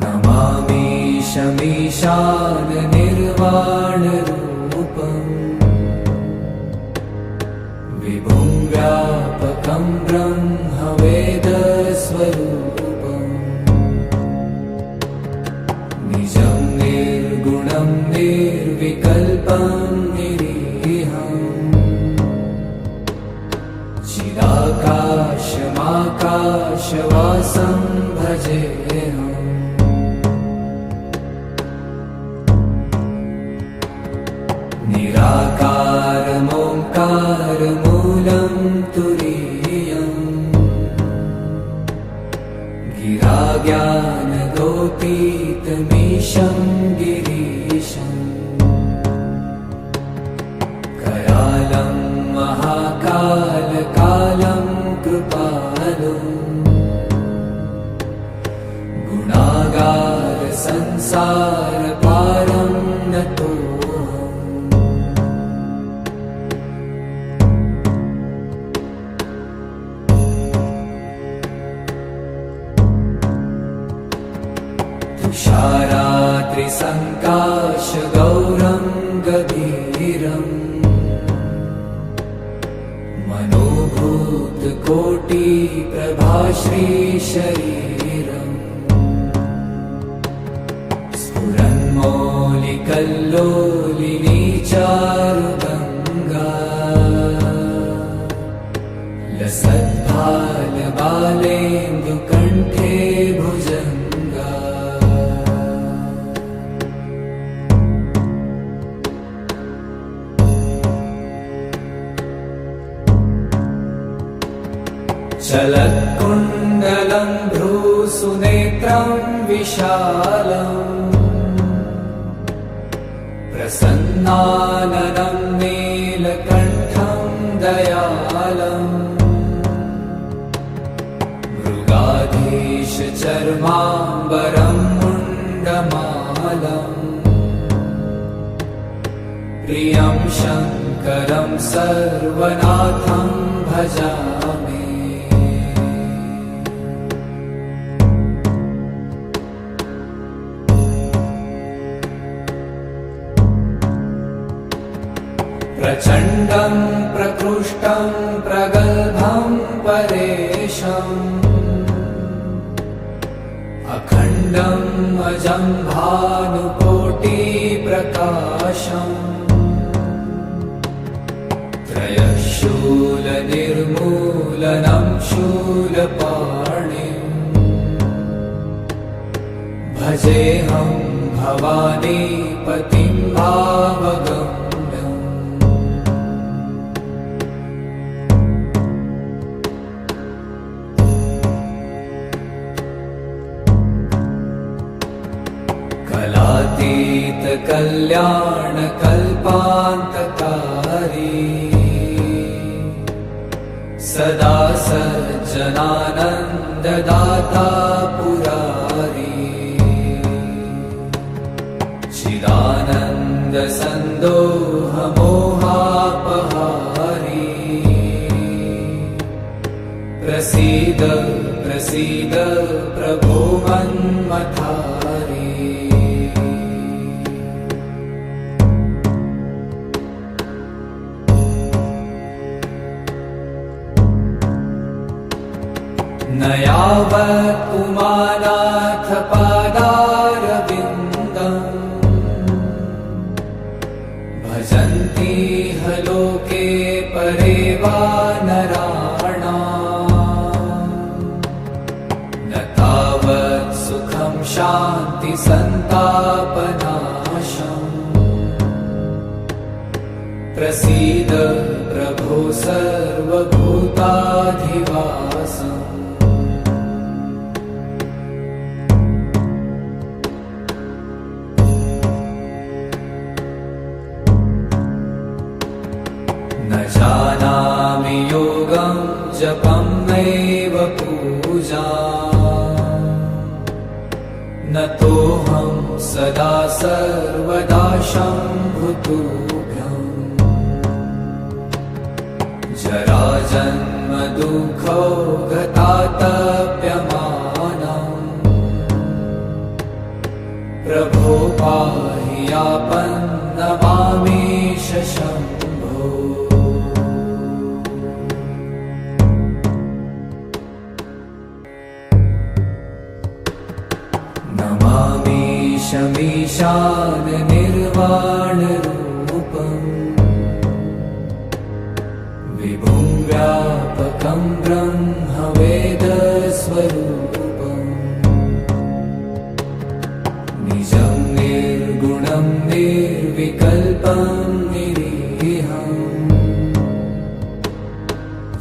नमामीशमीशाननिर्वाणरूपम् विभुं व्यापकं ब्रह्मवेदस्वरूपम् निजं निर्गुणं निर्विकल्पं निरीहम् चिदाकाशमाकाशवासं भजेऽहम् निराकारमोङ्कारमूलं तुरीयम् गिराज्ञानगोतीतमीशं गिरीशम् करालं महाकालकालं कृपालुम् गुणागारसंसारपारं नतो तुषारात्रिसङ्काशगौरं गभीरम् मनोभूतकोटिप्रभाश्रीशरीरम् स्फुरन्मौलिकल्लोलिनी चारुगङ्गा लसद्भालबालेन्दुकण्ठे भुजङ्गा चलत्कुण्डलं भ्रूसुनेत्रं विशालम् प्रसन्नाननं नीलकण्ठं दयालम् मृगाधीशचर्माम्बरं मुण्डमालम् प्रियं शङ्करं सर्वनाथं भजामि प्रचण्डं प्रकृष्टं प्रगल्भं परेशम् अखण्डं अजं भानुकोटिप्रकाशम् त्रयशूलनिर्मूलनं शूलपाणिम् भजेऽहं भवानीपतिं भावगम् कलातीतकल्याणकल्पान्तकारी सदा सज्जनानन्ददाता पुरारी चिदानन्दसन्दोहमोहापहारी प्रसीद प्रसीद प्रभो मन्मथारी न यावत् पुमानाथ पादारविन्दम् भजन्ति ह लोके परे वा नराणाम् न तावत् सुखं शान्ति सन्तापनाशम् प्रसीद प्रभो सर्वभूताधिवासम् न जानामि योगं जपं नैव पूजा न तोऽहं सदा सर्वदा शम्भुतुभ्यम् जराजन्म दुःखो गतातप्यमानम् प्रभो पाहि यापन्नमामीश शम्भो। नमामीशमीशान निर्वाणरूपम् विभुं व्यापकं ब्रह्मवेदस्वरूपम् निजं निर्गुणं निर्विकल्पं निरीहम्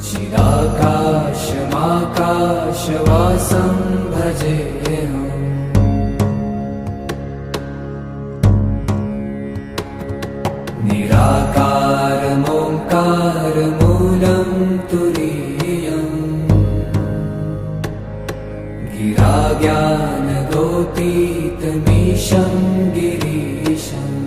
चिदाकाशमाकाशवासं भजेऽहम्। निराकारमोङ्कारमूलं तुरीयम् गिराज्ञानगोतीतमीशं गिरीशम्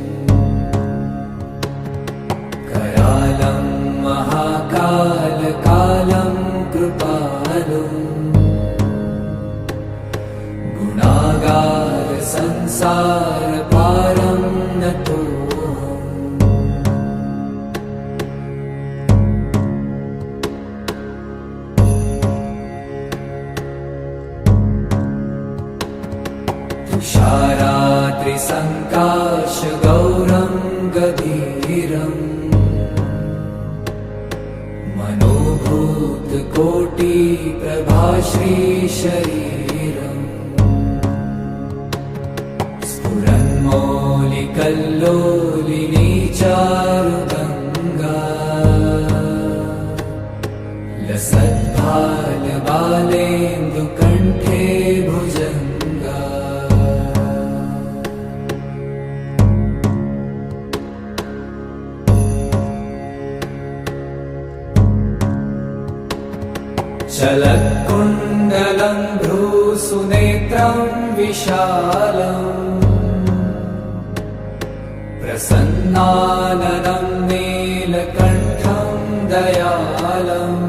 करालं महाकालकालं कृपालुम् गुणागारसंसारपारं नतोऽहम्। तुषाराद्रिसङ्काशगौरं गभीरम् मनोभूतकोटिप्रभाश्रीशरीरम् स्फुरन्मौलिकल्लोलिनी चारुगङ्गा लसद्भालबालेन्दुकण्ठे भुजङ्गा। चलत्कुण्डलं भ्रूसुनेत्रं विशालम् प्रसन्नाननं नीलकण्ठं दयालम्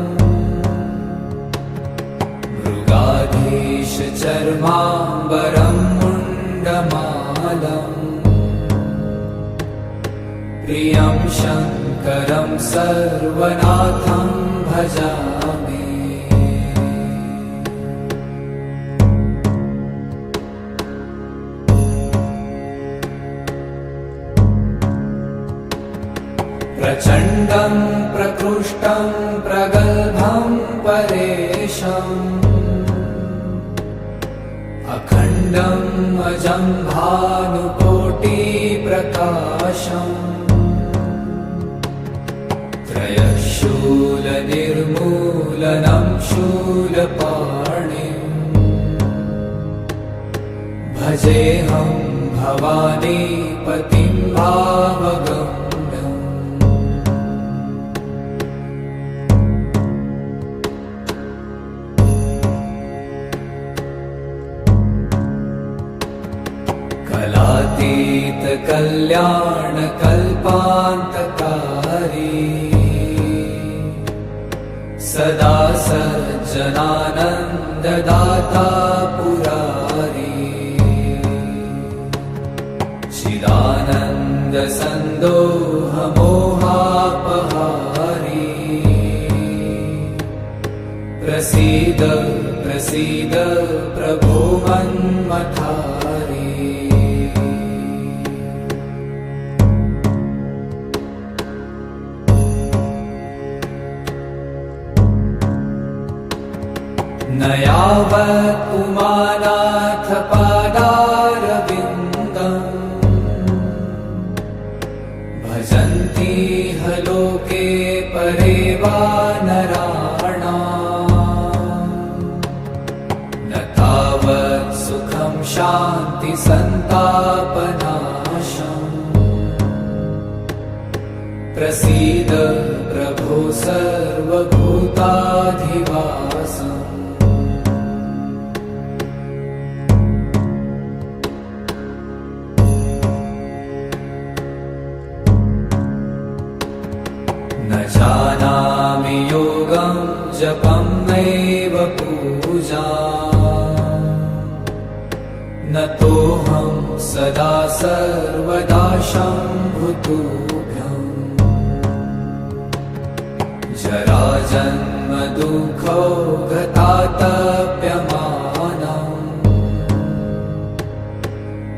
मृगाधीशचर्माम्बरं मुण्डमालम् प्रियं शङ्करं सर्वनाथं भजामि। प्रचण्डं प्रकृष्टं प्रगल्भं परेशम् अखण्डम् अजं भानुकोटिप्रकाशम् त्रयशूलनिर्मूलनं शूलपाणिम् भजेऽहं भवानीपतिं भावगम्। कलातीतकल्याणकल्पान्तकारी सदा सज्जनानन्ददाता पुरारी चिदानन्दसन्दोहमोहापहारी प्रसीद प्रसीद प्रभो मन्मथारी। न यावत् उमानाथ पादारविन्दम् भजन्ति ह लोके परे वा नराणाम् न तावत् सुखं शान्तिसन्तापनाशम् प्रसीद प्रभो सर्वभूताधिवासम्। न जानामि योगं जपं नैव पूजा न नतोऽहं सदा सर्वदा शम्भुतुभ्यम् जराजन्म दुःखो गतातप्यमानम्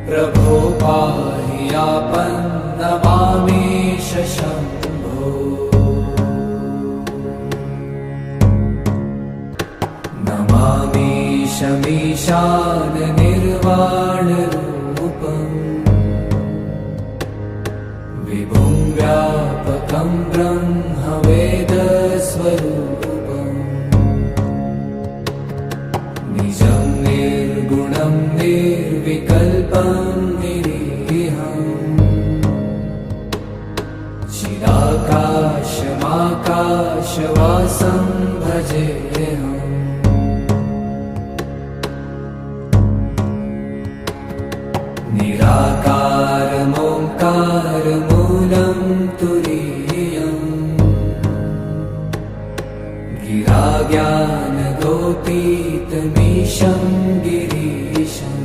प्रभो पाहि आपन्नमामीश शम्भो नमामीशमीशान निर्वाणरूपम् विभुं व्यापकं ब्रह्मवेदस्वरूपम् निजं निर्गुणं निर्विकल्पं निरीहम् चिदाकाशमाकाशवासं भजेऽहम् निराकारमोङ्कारमूलं तुरीयम् गिराज्ञानगोतीतमीशं गिरीशम्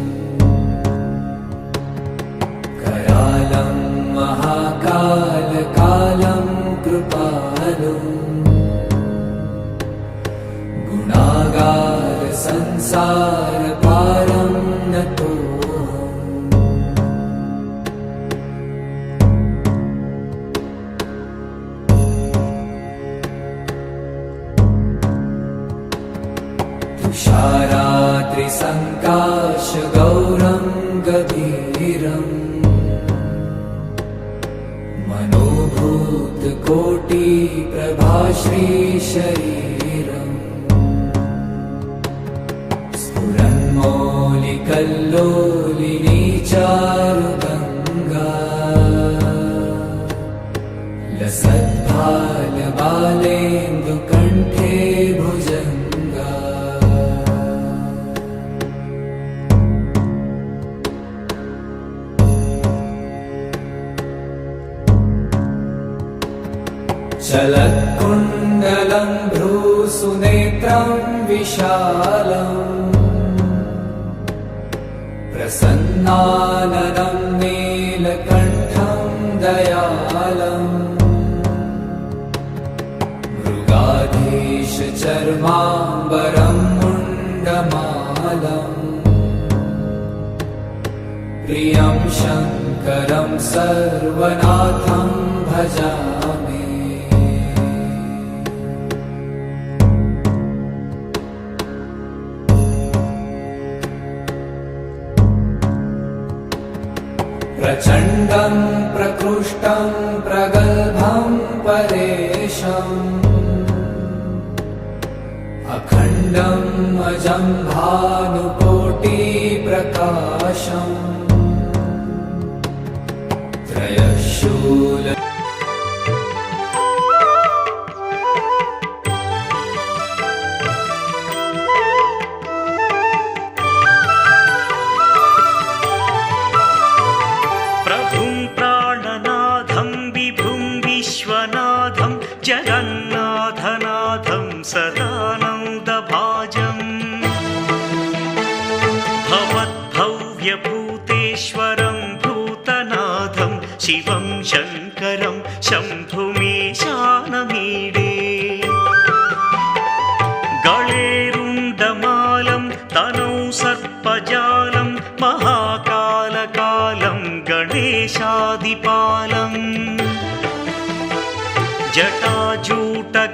करालं महाकालकालं कृपालुम् गुणागार संसारपारं नतो तुषारात्रिसङ्काशगौरं गभीरम् मनोभूतकोटिप्रभाश्रीशरीरम् स्फुरन्मौलिकल्लोलिनी चारुगङ्गा लसद्भालबालेन्दुकण्ठे भुजङ्गा चलत्कुण्डलं भ्रूसुनेत्रं विशालम् प्रसन्नाननं नीलकण्ठं दयालम् मृगाधीशचर्माम्बरं मुण्डमालम् प्रियं शङ्करं सर्वनाथं भजामि प्रचण्डं प्रकृष्टं प्रगल्भं परेशम् अखण्डम् अजं भानुकोटिप्रकाशम् त्रयशूल जगन्नाथनाथं सदानन्दभाजम् भवद्भव्यभूतेश्वरं भूतनाथं शिवं शङ्करं शम्भुमीशानमीडे गळेरुण्डमालं तनौ सर्पजालं महाकालकालं गणेशादिपालम्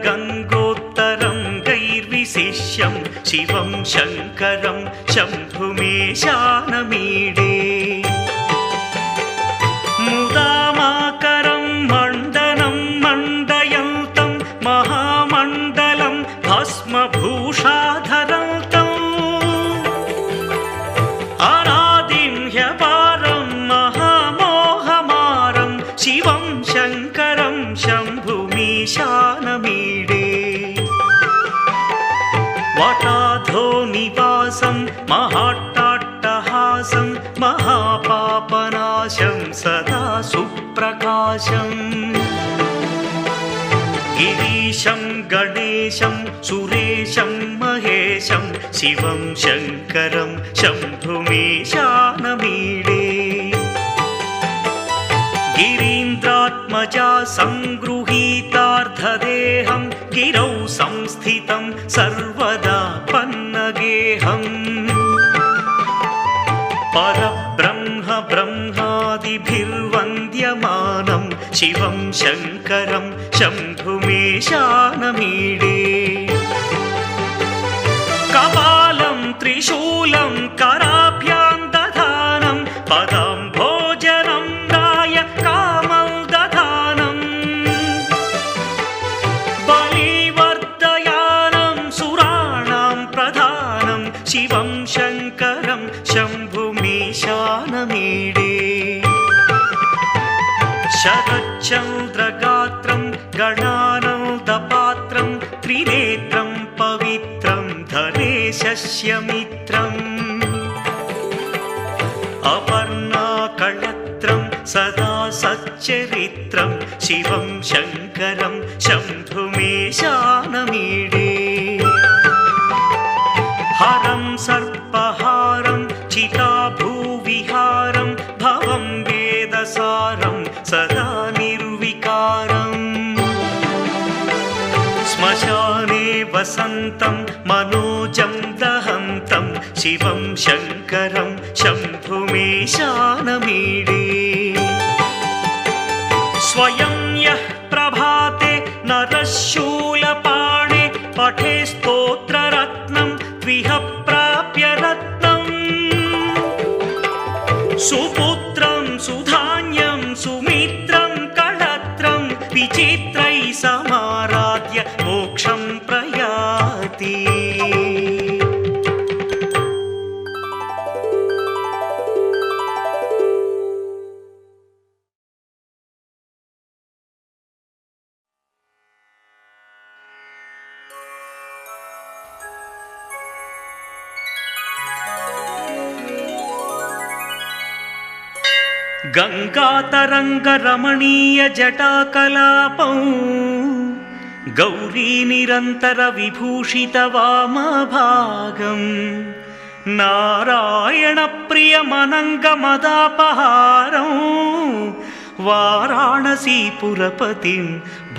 जटाजूटगङ्गोत्तरं गैर्विशिष्यं शिवं शङ्करं शम्भुमीशानमीडे मुदामाकरं मण्डनं मण्डयन्तं महामण्डलं भस्मभूषाधरन्तम् अनादिं ह्यपारं महामोहमारं शिवं शङ्करं शम्भुमीशानमीडे वटाधो निवासं महाट्टाट्टहासं महापापनाशं सदा सुप्रकाशम् गिरीशं गणेशं सुरेशं महेशं शिवं शङ्करं शम्भुमीशानमीडे सर्वदा पन्नगेऽहम् परब्रह्म ब्रह्मादिभिर्वन्द्यमानं शिवं शङ्करं शम्भुमेशानमीडे कपालं त्रिशूलं कराभ्यां दधानं पदाम्भोजनं राय कामं दधानं बलिवर्धयानं सुराणां प्रधानं शिवं शङ्करं शम्भुमेशानमीडे शरच्चन्द्रगात्रं गणानन्दपात्रं त्रिनेत्रं पवित्रं धनेशस्यमित्रम् अपर्णाकळत्रं सदा सच्चरित्रं शिवं शङ्करं शम्भुमेशानमीडे हरं सर्पहारं चिताभूविहारं भवं वेदसारं सदा निर्विकारम् श्मशाने वसन्तं मनोजं दहन्तं शिवं शङ्करं शम्भुमेशानमीडे स्वयं यः प्रभाते नरः शूलपाणे पठे स्तोत्ररत्नं त्विह प्राप्य रत्नम् सुपुत्रं सुधान्यं सुमित्रं कळत्रं विचित्रैः समाराध्य मोक्षं प्रयाति गङ्गातरङ्गरमणीय जटाकलापं गौरी निरन्तर विभूषितवामभागं नारायणप्रियमनङ्गमदापहारं वाराणसीपुरपतिं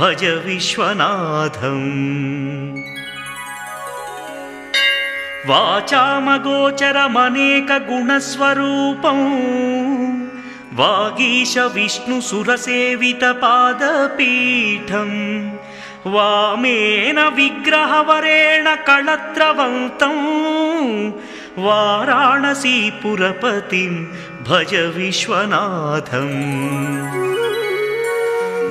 भज विश्वनाथम् वाचामगोचरमनेकगुणस्वरूपं वागीश विष्णुसुरसेवितपादपीठं वामेन विग्रहवरेण कळत्रवन्तं वाराणसीपुरपतिं भज विश्वनाथम्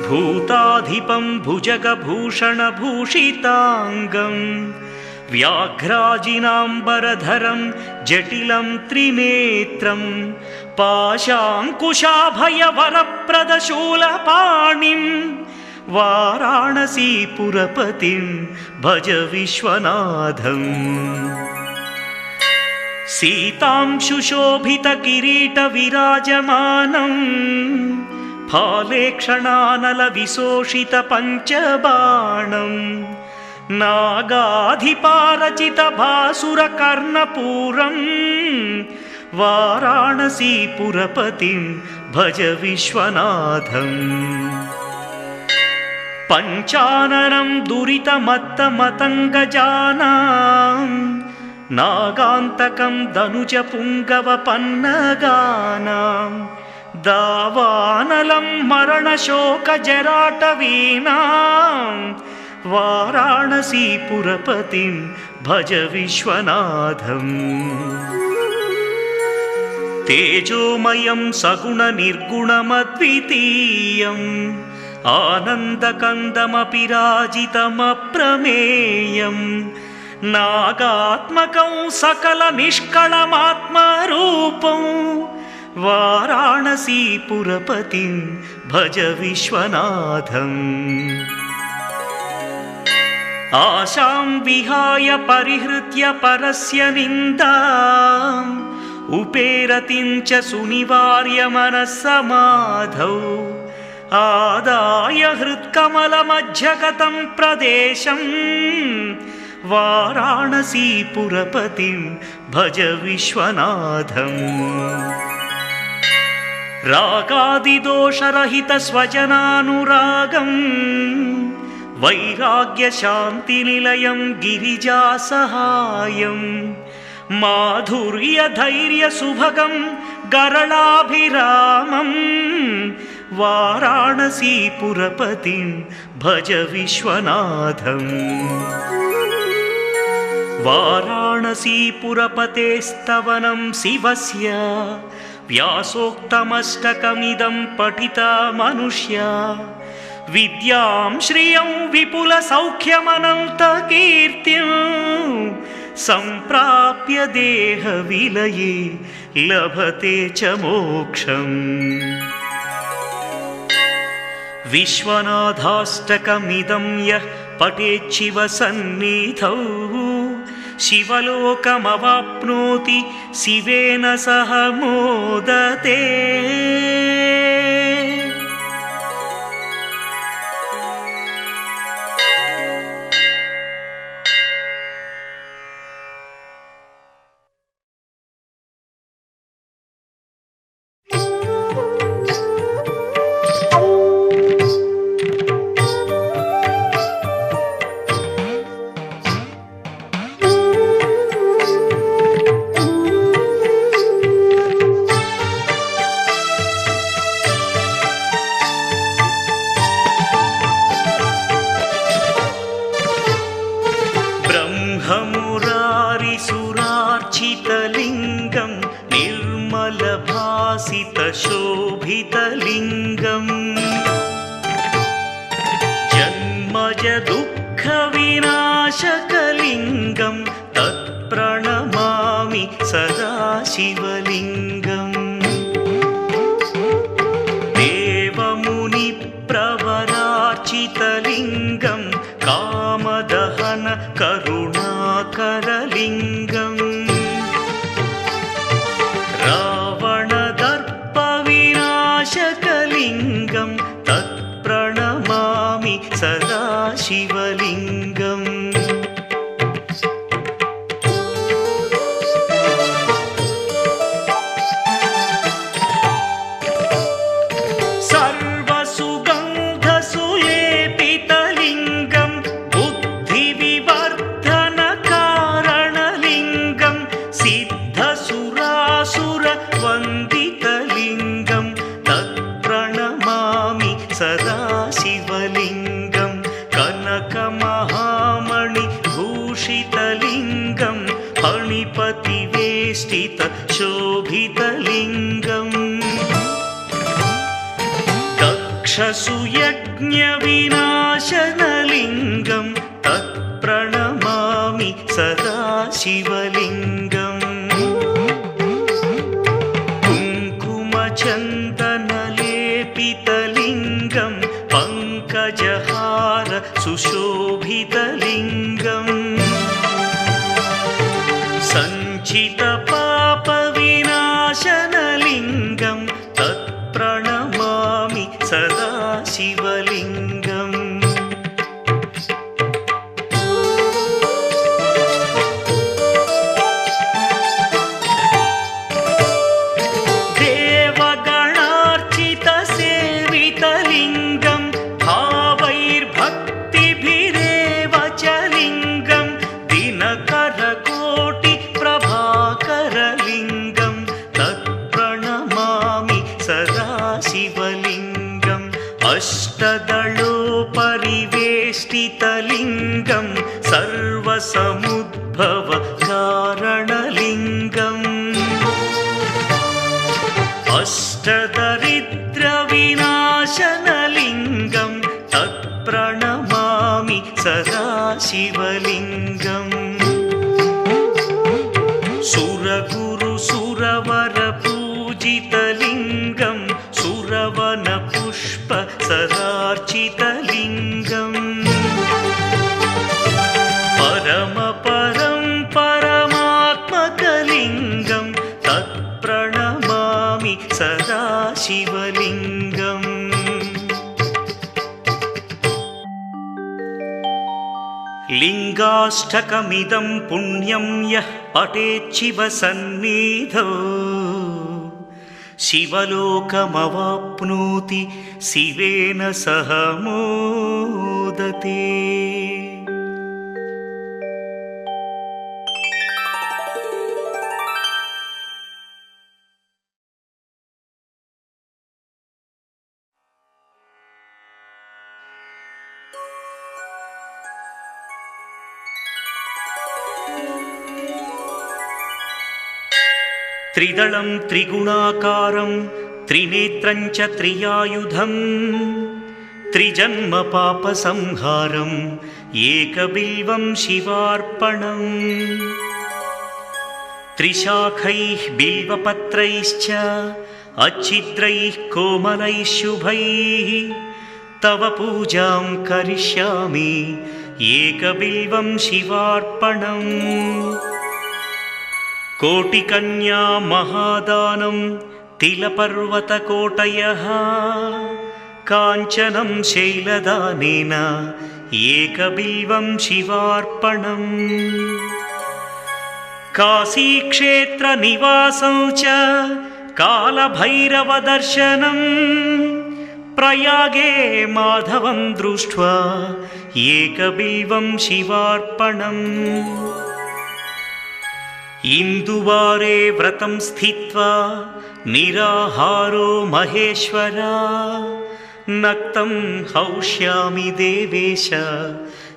भूताधिपं भुजगभूषणभूषिताङ्गं व्याघ्राजिनाम्बरधरं जटिलं त्रिनेत्रं पाशाङ्कुशाभयवरप्रदशूलपाणिं वाराणसीपुरपतिं भज विश्वनाथम् सीतां शुशोभितकिरीटविराजमानं फालेक्षणानलविशोषितपञ्चबाणं नागाधिपारचितभासुरकर्णपूरं वाराणसीपुरपतिं भज विश्वनाथम् पञ्चाननं दुरितमत्तमतङ्गजानां नागान्तकं दनुजपुङ्गवपन्नगानां दावानलं मरणशोकजराटवीनां वाराणसीपुरपतिं भज विश्वनाथम् तेजोमयं सगुणनिर्गुणमद्वितीयम् आनन्दकन्दमपि राजितमप्रमेयं नागात्मकं सकलनिष्कळमात्मरूपं वाराणसीपुरपतिं भज विश्वनाथम् आशां विहाय परिहृत्य परस्य निन्दाम् उपेरतिं च सुनिवार्य मनस्समाधौ आदाय हृत्कमलमध्यगतं प्रदेशं वाराणसीपुरपतिं भज विश्वनाथम् रागादिदोषरहितस्वजनानुरागं वैराग्यशान्तिनिलयं गिरिजासहायं माधुर्यधैर्यसुभगं गरलाभिरामं वाराणसीपुरपतिं भज विश्वनाथम्। वाराणसीपुरपतेस्तवनं शिवस्य व्यासोक्तमष्टकमिदं पठिता मनुष्या विद्यां श्रियं विपुलसौख्यमनन्तकीर्तिं सम्प्राप्य देहविलये लभते च मोक्षम्। विश्वनाथाष्टकमिदं यः पठेच्छिव सन्निधौ शिवलोकमवाप्नोति शिवेन सह मोदते। ब्रह्ममुरारिसुरार्चितलिङ्गं निर्मलभासितशोभितलिङ्गम् जन्मजदुःखविनाशकलिङ्गं तत्प्रणमामि सदा शिवलिङ्गम्। देवमुनिप्रवरार्चितलिङ्गं कामदहन करुणाकरलिङ्गम् रावणदर्पविनाशकलिङ्गं तत्प्रणमामि सदा शिवलिङ्गम्। सर्वसुगन्धसुलेपितलिङ्गं बुद्धिविवर्धनकारणलिङ्गं सिद्धसुरासुरवन्दितलिङ्गं तत्प्रणमामि सदा शिवलिङ्गं। कनकमहामणिभूषितलिङ्गं फणिपतिवेष्टितशोभितलिङ्गम् दक्षसुयज्ञविनाशनलिङ्गं तत्प्रणमामि सदा शिवलिङ्गम्। कुङ्कुमचन्दनलेपितलिङ्गं पङ्कजहार सुशोभितलिङ्गम् सञ्चितपापविनाशनलिङ्गं तत्प्रणमामि सदा शिवलिङ्गम्। देवगणार्चितसेवितलिङ्गं भावैर्भक्तिभिरेव च लिङ्गं दिनकरकोटिप्रभाकरलिङ्गं तत्प्रणमामि सदा शिवलिङ्गम्। अष्टदलोपरिवेष्टितलिङ्गं सर्वसमुद्भवकारणलिङ्गम् अष्टदरिद्रविनाशनलिङ्गं तत्प्रणमामि सदा शिवलिङ्गम्। सुरगुरुसुरवरपूजितलिङ्गं सुरवनपुष्पसरार्चितलिङ्गम् परमपरं परमात्मकलिङ्गं तत्प्रणमामि सदा शिवलिङ्गम्। लिङ्गाष्टकमिदं पुण्यं यः पठेच्छिव सन्निधौ शिवलोकमवाप्नोति शिवेन सह मोदते। मोदते। त्रिदलं त्रिगुणाकारं त्रिनेत्रं च त्रियायुधं त्रिजन्मपापसंहारं एकबिल्वं शिवार्पणम्। त्रिशाखैः बिल्वपत्रैश्च अच्छिद्रैः कोमलैः शुभैः तव पूजां करिष्यामि एकबिल्वं शिवार्पणम्। कोटिकन्या महादानं तिलपर्वतकोटयः काञ्चनं शैलदानेन एकबिल्वं शिवार्पणम्। काशीक्षेत्रनिवासं च कालभैरवदर्शनं प्रयागे माधवं दृष्ट्वा एकबिल्वं शिवार्पणम्। इन्दुवारे व्रतं स्थित्वा निराहारो महेश्वरा नक्तं हौष्यामि देवेश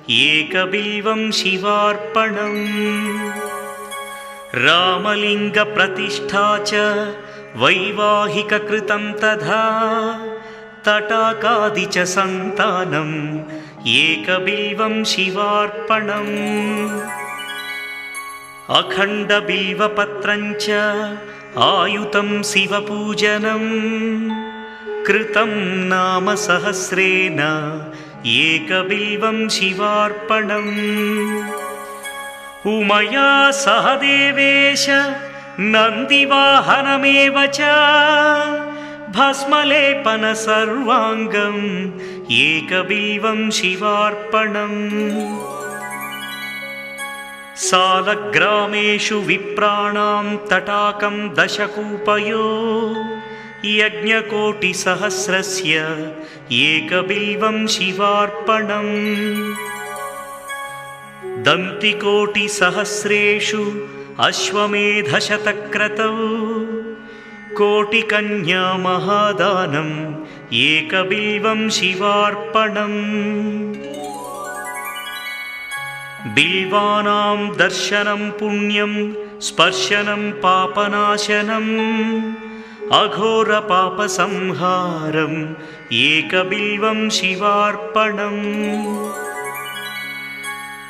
एकबिल्वं शिवार्पणम्। रामलिङ्गप्रतिष्ठा च वैवाहिककृतं तथा तटाकादि च सन्तानम् एकबिल्वं शिवार्पणम्। अखण्डबिल्वपत्रं च आयुतं शिवपूजनं कृतं नाम सहस्रेण एकबिल्वं शिवार्पणम्। उमया सह देवेश नन्दिवाहनमेव च भस्मलेपन सर्वाङ्गम् एकबिल्वं शिवार्पणम्। सालग्रामेषु विप्राणां तटाकं दशकूपयो यज्ञकोटिसहस्रस्य एकबिल्वं शिवार्पणम्। दन्तिकोटिसहस्रेषु अश्वमेधशतक्रतौ कोटिकन्या महादानम् एकबिल्वं शिवार्पणम्। बिल्वानां दर्शनं पुण्यं स्पर्शनं पापनाशनम् अघोरपापसंहारम् एकबिल्वं शिवार्पणम्।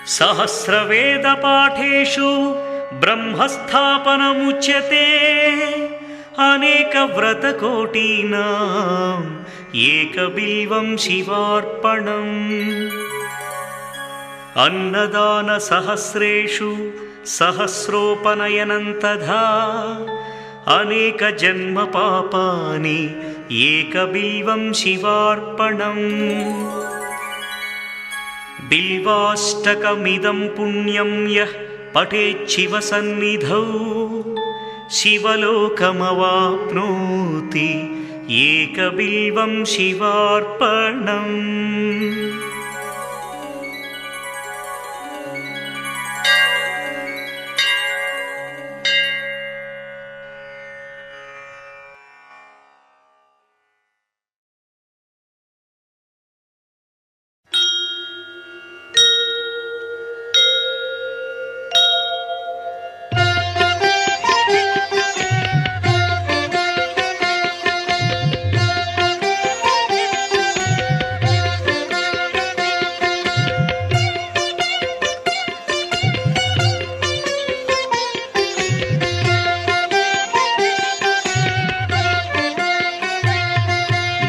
सहस्रवेदपाठेषु ब्रह्मस्थापनमुच्यते अनेकव्रतकोटीनाम् एकबिल्वं शिवार्पणम्। अन्नदानसहस्रेषु सहस्रोपनयनं तथा अनेकजन्मपापानि एकबिल्वं शिवार्पणम्। बिल्वाष्टकमिदं पुण्यं यः पठेच्छिवसन्निधौ शिवलोकमवाप्नोति एकबिल्वं शिवार्पणम्।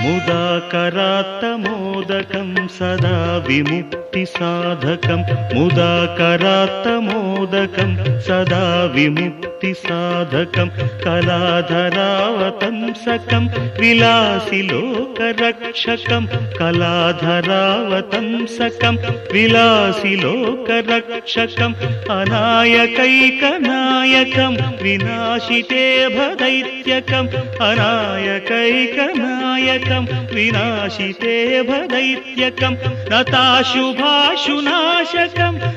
मुदाकरात्तमोदकं सदा विमुक्तिसाधकं मुदाकरात्तमोदकं कलाधरावतंसकं सदा विमुक्तिसाधकं कलाधरावतंसकं विलासिलोकरक्षकं कलाधरावतंसकं विलासिलोकरक्षकम् अनायकैकनायकं विनाशिते भदैत्यकम् अनायकैकनायकं विनाशिते भदैत्यकं नताशुभाशुनाशकं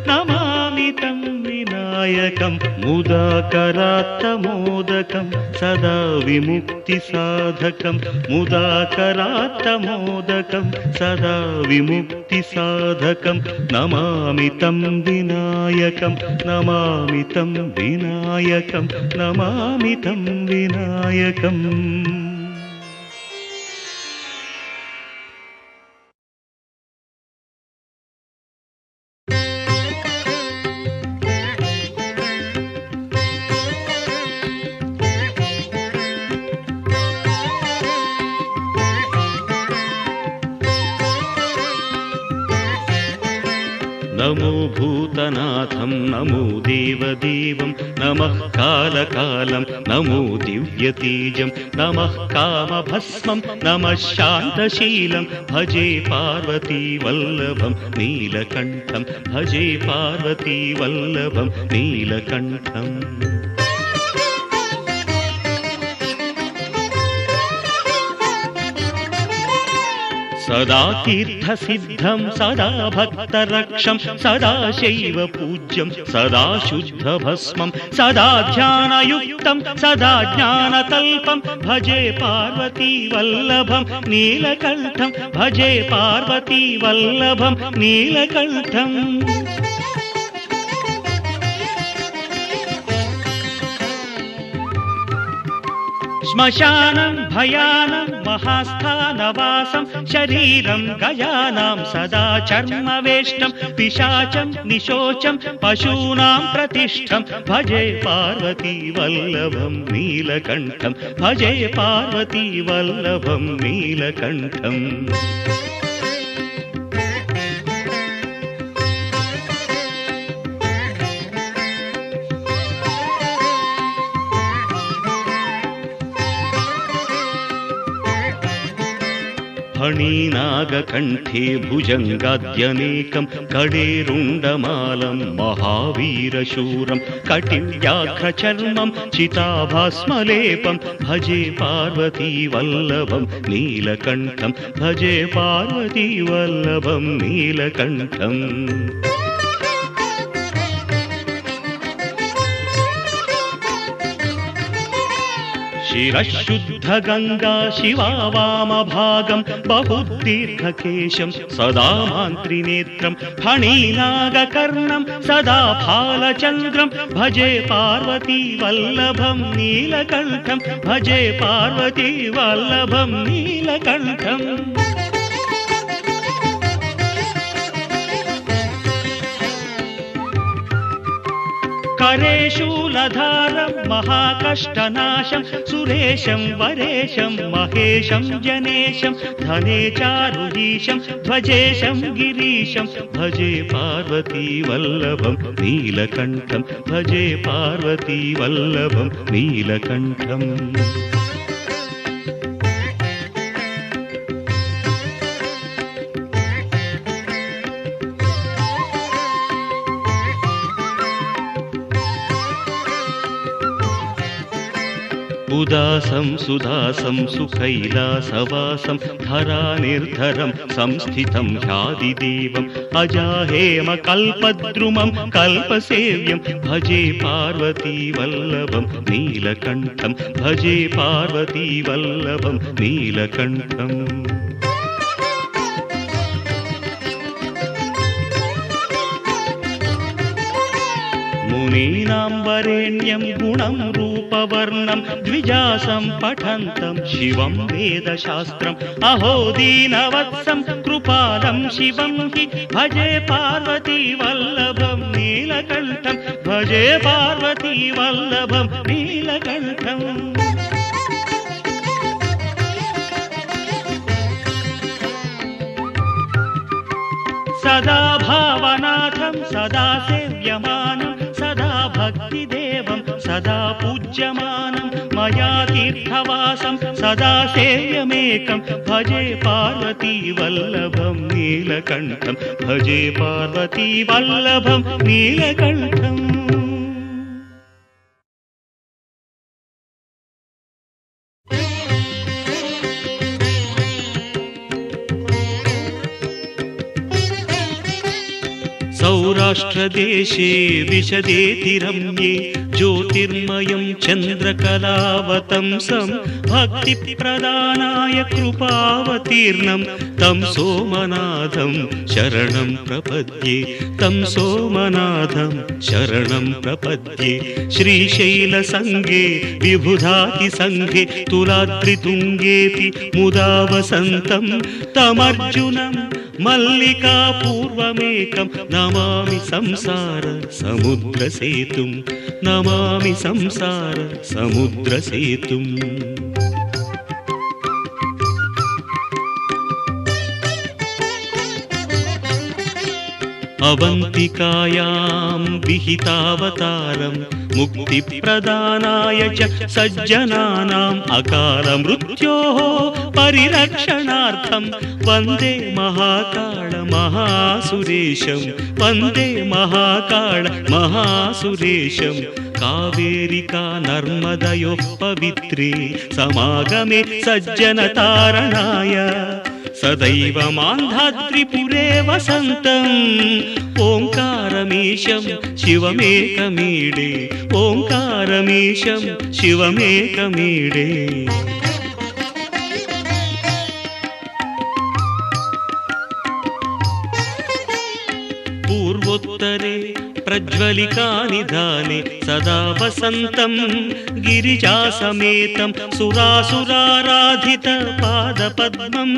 नमामि तं विनायकं मुदाकरात्तमोदकं सदा विमुक्तिसाधकं मुदाकरात्तमोदकं सदा विमुक्तिसाधकं नमामि तं विनायकं नमामि तं विनायकं नमामि तं विनायकम् नमो भूतनाथं नमो देवदेवं नमः कालकालं नमो दिव्यतेजं नमः कामभस्मं नमः शान्तशीलं भजे पार्वतीवल्लभं नीलकण्ठं भजे पार्वतीवल्लभं नीलकण्ठम् सदा तीर्थसिद्धं सदा भक्तरक्षं सदा शैव पूज्यं सदा शुद्धभस्मं सदा ध्यानयुक्तं सदा ज्ञानतल्पं भजे पार्वतीवल्लभं नीलकण्ठं भजे पार्वतीवल्लभं नीलकण्ठम् श्मशानं भयानं महास्थानवासं शरीरं गयानां सदा चर्मवेष्टं पिशाचं निशोचं पशूनां प्रतिष्ठं भजे पार्वतीवल्लभं नीलकण्ठं भजे पार्वतीवल्लभं नीलकण्ठम् फणीनागकण्ठे भुजङ्गाद्यनेकं कडेरुण्डमालं महावीरशूरं कटिव्याघ्रचर्मं चिताभस्मलेपं भजे पार्वतीवल्लभं नीलकण्ठं भजे पार्वतीवल्लभं नीलकण्ठम् शिरशुद्धगङ्गा शिवा वामभागं बहुदीर्घकेशं सदा मान्त्रिनेत्रं फणीनागकर्णं सदा फालचन्द्रं भजे पार्वतीवल्लभं नीलकण्ठं भजे पार्वतीवल्लभं नीलकण्ठम् करेशूलधारं महाकष्टनाशं सुरेशं वरेशं महेशं जनेशं धने चारुहीशं ध्वजेशं गिरीशं भजे पार्वतीवल्लभं नीलकण्ठं भजे पार्वतीवल्लभं नीलकण्ठम् उदासं सुदासं सुकैलासवासं धरानिर्धरं संस्थितं ह्यादिदेवम् अजाहेमकल्पद्रुमं कल्पसेव्यं भजे पार्वतीवल्लभं नीलकण्ठं भजे पार्वतीवल्लभं नीलकण्ठम् मुनीनां वरेण्यं गुणं रूपवर्णं द्विजासं पठन्तं शिवं वेदशास्त्रम् अहो दीनवत्सं कृपालं शिवं हि भजे पार्वतीवल्लभं नीलकण्ठं भजे पार्वतीवल्लभं नीलकण्ठम् सदा भावनाथं सदा सेव्यमानं सदा भक्तिदेवं सदा पूज्यमानं मया तीर्थवासं सदा सेव्यमेकं भजे पार्वतीवल्लभं नीलकण्ठं भजे पार्वतीवल्लभं नीलकण्ठम्। सौराष्ट्रदेशे विशदेतिरम्ये ज्योतिर्मयं चन्द्रकलावतंसं भक्तिप्रदानाय कृपावतीर्णं तं सोमनाथं शरणं प्रपद्ये तं सोमनाथं शरणं प्रपद्ये। श्रीशैलसङ्गे विबुधातिसङ्गे तुलाद्रितुङ्गेऽपि मुदा वसन्तं तमर्जुनं मल्लिकापूर्वमेकं नमामि संसार समुद्रसेतुं नमामि संसार समुद्रसेतुम्। अवन्तिकायां विहितावतारं मुक्तिप्रदानाय च सज्जनानाम् अकालमृत्योः परिरक्षणार्थं वन्दे महाकाल महासुरेशं वन्दे महाकाल महासुरेशं। कावेरिका नर्मदयोः पवित्रे समागमे सज्जनतारणाय सदैव मान्धाद्रिपुरे वसन्तम् ओङ्कारमीशं शिवमेकमीडे ओङ्कारमीशं शिवमेकमीडे। पूर्वोत्तरे प्रज्वलिकानिधाने सदा वसन्तं गिरिजासमेतं सुरासुराराधितपादपद्मं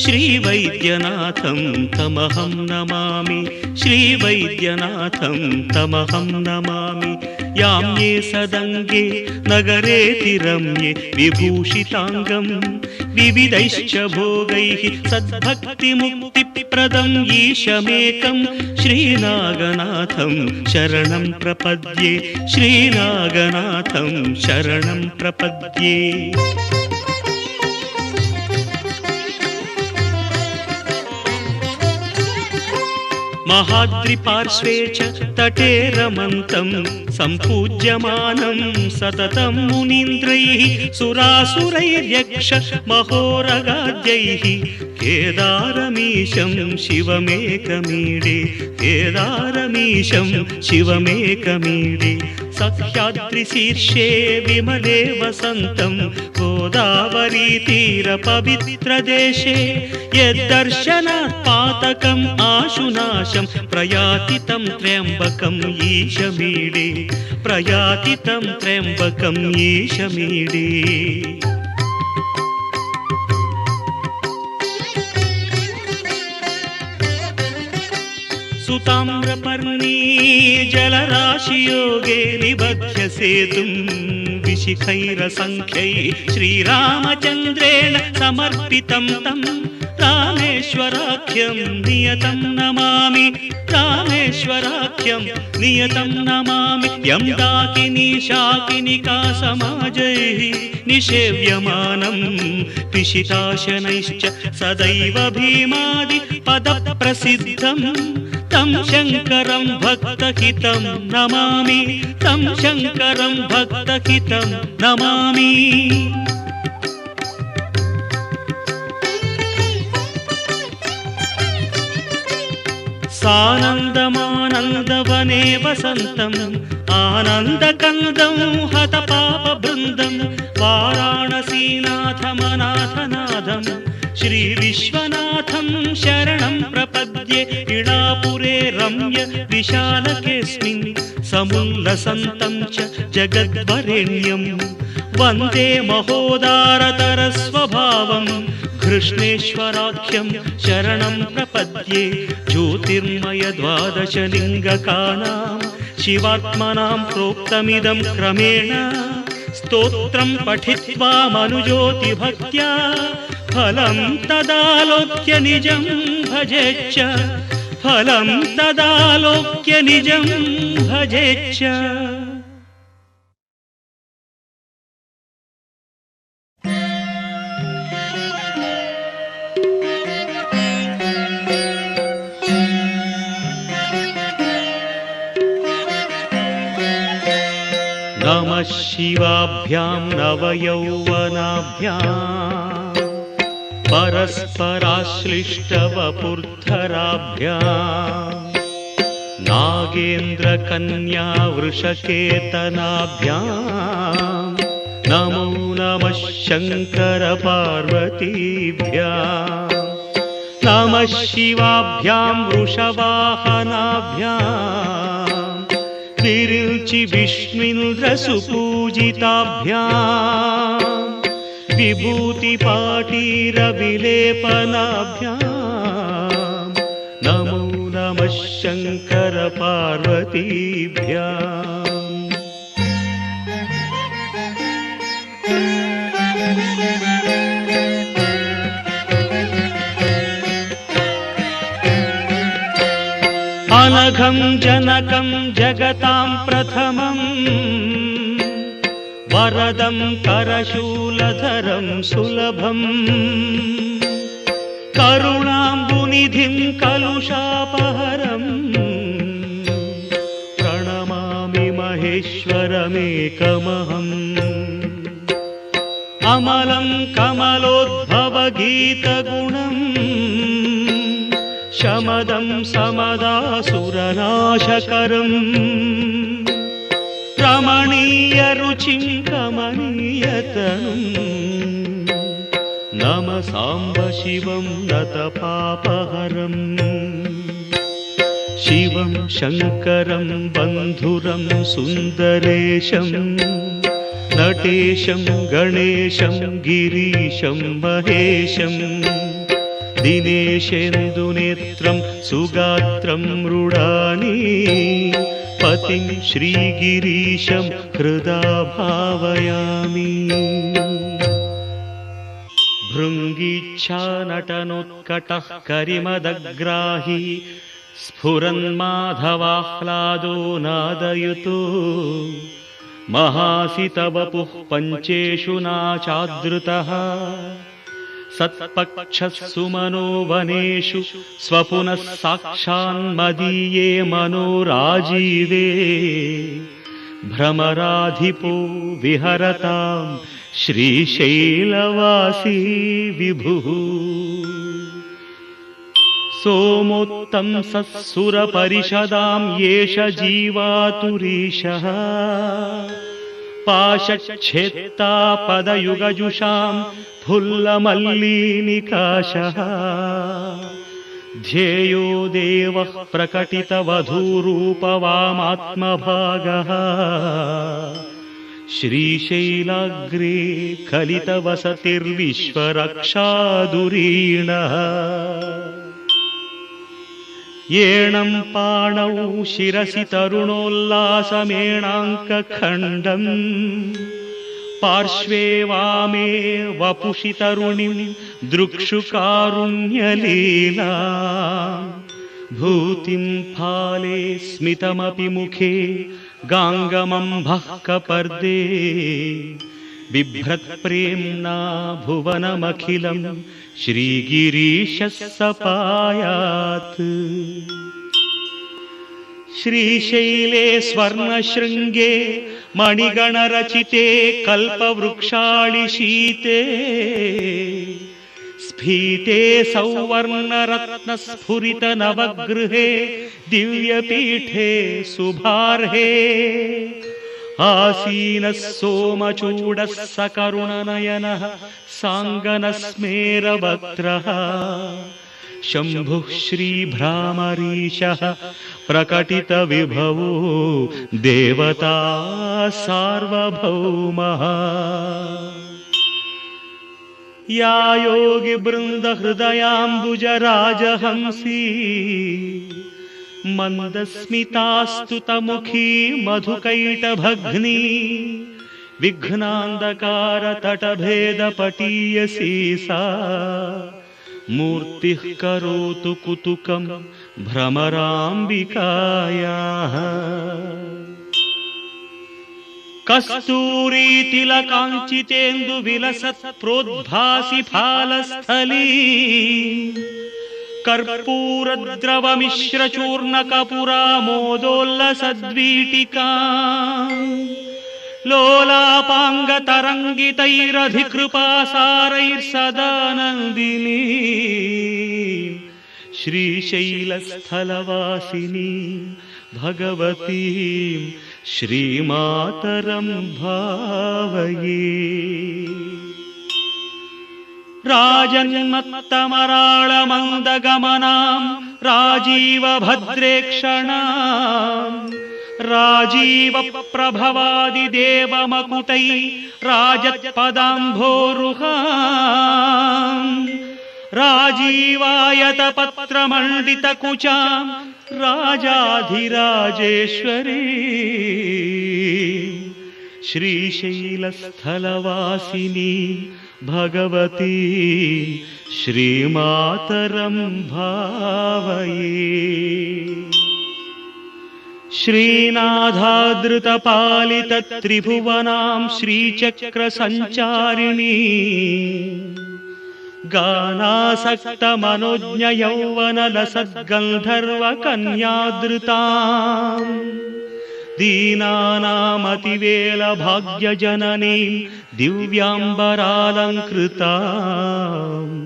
श्रीवैद्यनाथं तमहं नमामि श्रीवैद्यनाथं तमहं नमामि। याम्ये सदङ्गे नगरेतिरम्ये विभूषिताङ्गं विविधैश्च भोगैः सद्भक्तिमुक्तिप्रदं ईशमेकं श्रीनागनाथं शरणं प्रपद्ये श्रीनागनाथं शरणं प्रपद्ये। महाद्रिपार्श्वे च तटे रमन्तं सम्पूज्यमानं सततं मुनीन्द्रैः सुरासुरैर्यक्ष महोरगाद्यैः केदारमीशं शिवमेकमीडे केदारमीशं शिवमेकमीडे। सह्याद्रिशीर्षे विमले वसन्तं गोदावरीतीरपवित्रदेशे यद्दर्शनात् पातकम् आशुनाशं प्रयाति तं त्र्यम्बकम् ईशमीडे प्रयाति तं त्र्यम्बकम् ईशमीडे। सुताम्रपर्णी जलराशियोगे निबध्य सेतुं विशिखैरसङ्ख्यैः श्रीरामचन्द्रेण समर्पितं तं रामेश्वराख्यं नियतं नमामि रामेश्वराख्यं नियतं नमामि। यं दाकिनी शाकिनिका समाजैः निषेव्यमानं पिशिताशनैश्च सदैव भीमादि पदप्रसिद्धं तं शङ्करं भक्तहितं नमामि तं शङ्करं भक्तहितं नमामि। सानन्दमानन्दवने वसन्तम् आनन्दकन्दं हतपापबृन्दं वाराणसीनाथमनाथनाथं श्रीविश्वनाथं शरणं प्रपद्ये। इडापुरे रम्य विशालकेऽस्मिन् समुल्लसन्तं च जगद्वरेण्यं वन्दे महोदारतरस्वभावं कृष्णेश्वराख्यं शरणं प्रपद्ये। ज्योतिर्मय द्वादशलिङ्गकानां शिवात्मनां प्रोक्तमिदं क्रमेण स्तोत्रं पठित्वा मनुज्योतिभक्त्या फलं तदालोक्य निजं भजेच्च फलं तदालोक्य निजं भजेच्च। नमः शिवाभ्यां नवयौवनाभ्यां परस्पराश्लिष्टवपुर्धराभ्यां नागेन्द्रकन्या वृषकेतनाभ्यां नमो नमः शङ्करपार्वतीभ्यां। नमः शिवाभ्यां वृषवाहनाभ्यां विरिञ्चि विष्णुन्द्रसुपूजिताभ्यां विभूतिपाटीरविलेपनाभ्यां नमो नमः शङ्करपार्वतीभ्याम्। अनघं जनकं जगतां प्रथमं वरदं करशूलधरं सुलभं करुणाम्बुनिधिं कलुषापहरं प्रणमामि महेश्वरमेकमहम्। अमलं कमलोद्भवगीतगुणम् शमदं समदासुरनाशकरं रमणीयरुचिं कमनीयतनुं नम साम्ब शिवं नतपापहरं। शिवं शङ्करं बन्धुरं सुन्दरेशं नटेशं गणेशं गिरीशं महेशं दिनेशेन्दुनेत्रं सुगात्रं मृडानी पतिं श्रीगिरीशं हृदा भावयामि। भृङ्गीच्छानटनोत्कटः करिमदग्राही स्फुरन्माधवाह्लादो नादयुतो महासितवपुः पञ्चेषु नाचादृतः सत्पक्षः सुमनो वनेषु स्वपुनः साक्षान्मदीये मनोराजीवे भ्रमराधिपो विहरतां श्रीशैलवासी विभुः। सोमोत्तंसः सुरपरिषदां येष जीवातुरीशः पाशच्छेत्ता पदयुगजुषां फुल्लमल्लीनिकाशः ध्येयो देवः प्रकटितवधूरूपवामात्मभागः श्रीशैलाग्रे कलितवसतिर्विश्वरक्षादुरीणः। येणं पाणौ शिरसि तरुणोल्लासमेणाङ्कखण्डम् पार्श्वे वामे वपुषि तरुणीं दृक्षुकारुण्यलीला भूतिं फाले स्मितमपि मुखे गाङ्गमम्भः कपर्दे बिभ्रत्प्रेम्णा भुवनमखिलं श्रीगिरीशः सपायात्। श्रीशैले स्वर्णशृङ्गे मणिगणरचिते कल्पवृक्षाळिशीते स्फीते सौवर्णरत्नस्फुरितनवगृहे दिव्यपीठे शुभार्हे आसीनः सोमचूडः सकरुणनयनः साङ्गनस्मेरवक्त्रः शम्भुः श्रीभ्रामरीशः प्रकटितविभवो देवता सार्वभौमः। या योगिवृन्दहृदयाम्बुजराजहंसी मन्दस्मितास्तुतमुखी मधुकैटभग्नी विघ्नान्धकारतटभेदपटीयसी सा मूर्तिः करोतु कुतुकं भ्रमराम्बिकायाः कस्तूरीतिलकाञ्चितेन्दुविलसत् प्रोद्भासि फालस्थली कर्पूरद्रवमिश्रचूर्णकपुरामोदोल्लसद्वीटिका लोलापाङ्गतरङ्गितैरधिकृपासारैर्सदानन्दिनी श्रीशैलस्थलवासिनी भगवतीं श्रीमातरं भावये। राजन्मत्तमराळमन्दगमनां राजीवभद्रेक्षणां राजीवप्रभवादिदेवमकुटै राजत्पदाम्भोरुहां राजीवायतपत्रमण्डितकुचां राजाधिराजेश्वरी श्रीशैलस्थलवासिनी भगवती श्रीमातरं भावये। श्रीनाथादृतपालितत्रिभुवनां श्रीचक्रसञ्चारिणी गानासक्तमनोज्ञयौवनलसद्गन्धर्वकन्यादृताम् दीनानामतिवेलभाग्यजननीं दिव्याम्बरालङ्कृताम्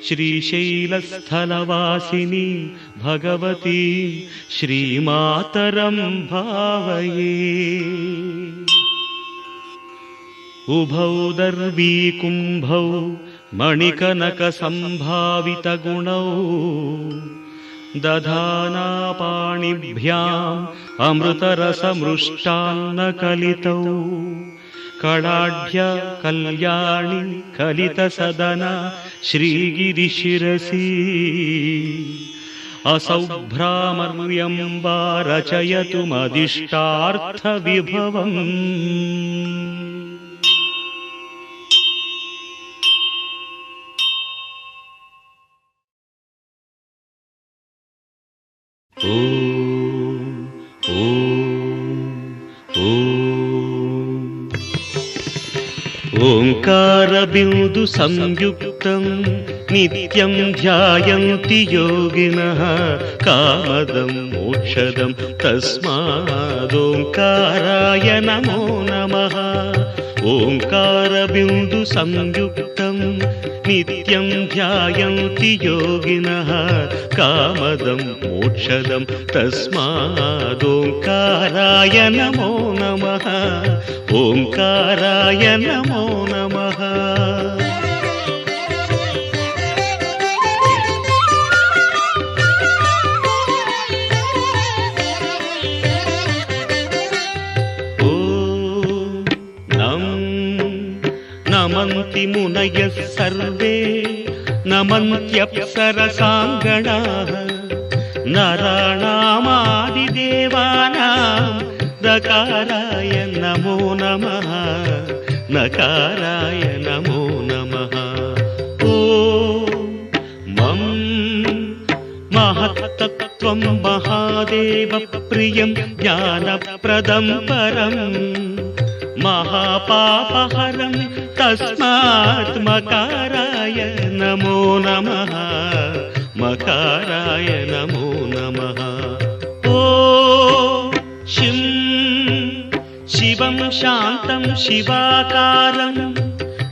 श्रीशैलस्थलवासिनी भगवती श्रीमातरं भावये। उभौ दर्वीकुम्भौ मणिकनकसम्भावितगुणौ दधानापाणिभ्याम् अमृतरसमृष्टान्नकलितौ कलाढ्य कल्याणि कलितसदना श्रीगिरिशिरसी असौ भ्रामर्यम्बा रचयतु मदिष्टार्थविभवम्। ओंकारबिंदु संयुक्तं नित्यं ध्यायन्ति योगिनः कामदं मोक्षदं तस्मादोंकाराय नमो नमः। ओंकारबिंदु संयुक्तं नित्यं ध्यायन्ति योगिनः कामदं मोक्षदं तस्मादोंकाराय नमो नमः। ओंकाराय नमो नमः। नमन्ति मुनयः सर्वे नमन्त्यप्सरसाङ्गणाः नराणामादिदेवानां नकाराय नमो नमः। नकाराय नमो नमः। ॐ मं महत्तत्त्वं महादेवप्रियं ज्ञानप्रदं परम् महापापहरं तस्मात् मकाराय नमो नमः। मकाराय नमो नमः। ॐ शिवं शान्तं शिवाकारं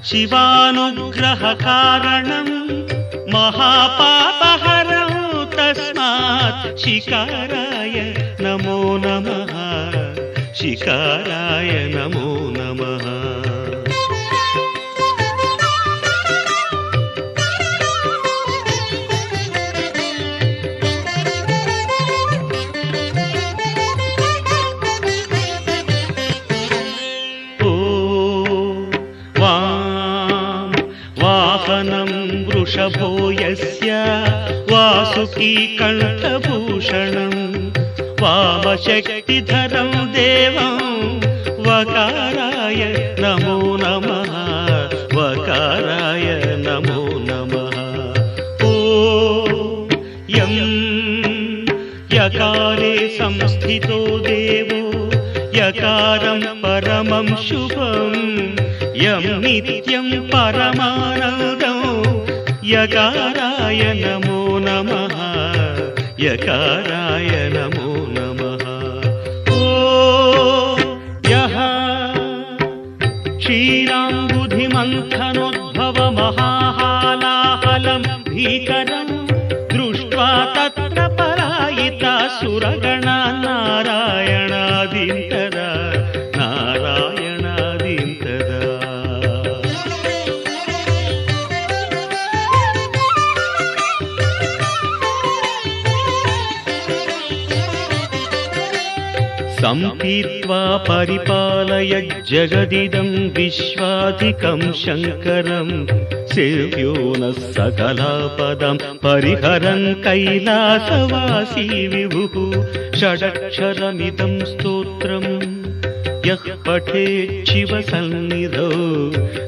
शिवानुग्रहकारणं महापापहरं तस्मात् शिकाराय नमो नमः। शिकाराय नमो नमः। वाहनं वृषभो यस्य वासुकी कण्ठभूषणं वामशक्तिधरं देवं वकाराय नमो नमः। वकाराय नमो नमः। ॐ यं यकारे संस्थितो देवो यकारं परमं शुभं यं नित्यं परमानन्दं यकाराय नमो नमः यकाराय नमो नमः। ओ यः क्षीराम्बुधिमन्थनोद्भवमहाहालाहलं भीकरं दृष्ट्वा तत्र पलायिता सुरगणा नारायणादीन्तदा नारायणादीन्तदा। सम्पीत्वा परिपालय जगदिदं विश्वाधिकं शङ्करं सेव्यो नः सकलापदं परिहरन् कैलासवासी विभुः। षडक्षरमिदं स्तोत्रं यः पठेत् शिवसन्निधौ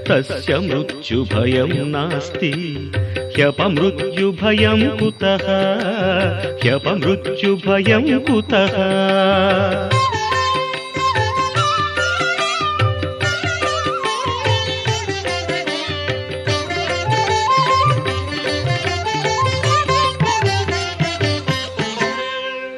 तस्य मृत्युभयं नास्ति ह्यपमृत्युभयं कुतः ह्यपमृत्युभयं कुतः।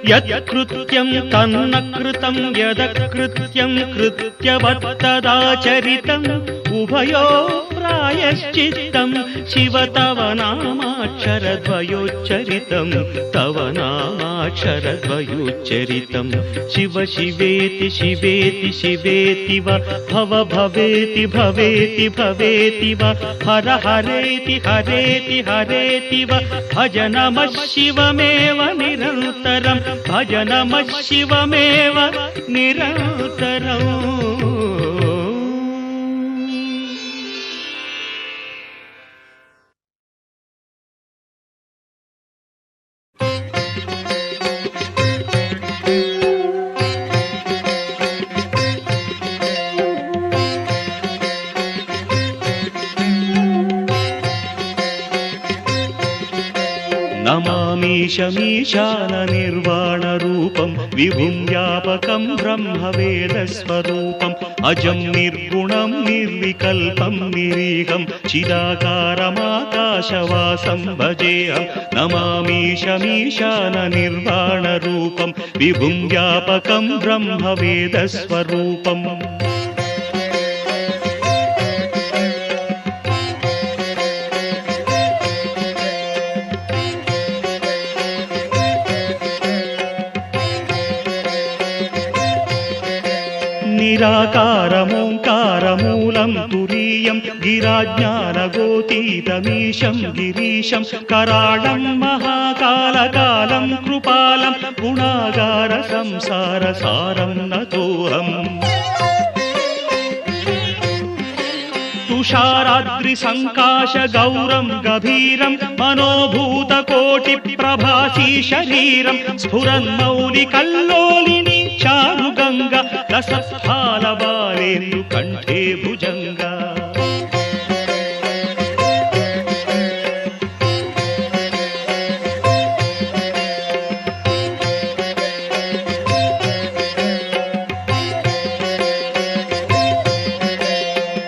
यत्कृत्यं तन्न कृतं यदकृत्यं कृत्यवत्तदाचरितम् उभयो प्रायश्चित्तं शिव तव नामाक्षरद्वयोच्चरितं तव नामाक्षरद्वयोच्चरितं शिव शिवेति शिवेति शिवेति वा भव भवेति भवेति भवेति वा हर हरेति हरेति हरेति वा भज नमः शिवमेव निरन्तरं भज नमः शिवमेव निरन्तरम्। नमामीशमीशाननिर्वाणरूपं विभुं व्यापकं ब्रह्मवेदस्वरूपम् अजं निर्गुणं निर्विकल्पं निरीहं चिदाकारमाकाशवासं भजेऽहं। नमामीशमीशाननिर्वाणरूपं विभुं व्यापकं ब्रह्मवेदस्वरूपम्। निराकारमोङ्कारमूलं तुरीयं गिराज्ञानगोतीतमीशं गिरीशं कराळं महाकालकालं कृपालं गुणागार संसारसारं नतोऽहम्। तुषाराद्रिसङ्काशगौरं गभीरं मनोभूतकोटिप्रभासी शरीरं स्फुरन्मौलिकल्लोलिनी चारुगङ्गा रसफालबालेन्दुकण्ठे भुजङ्गा।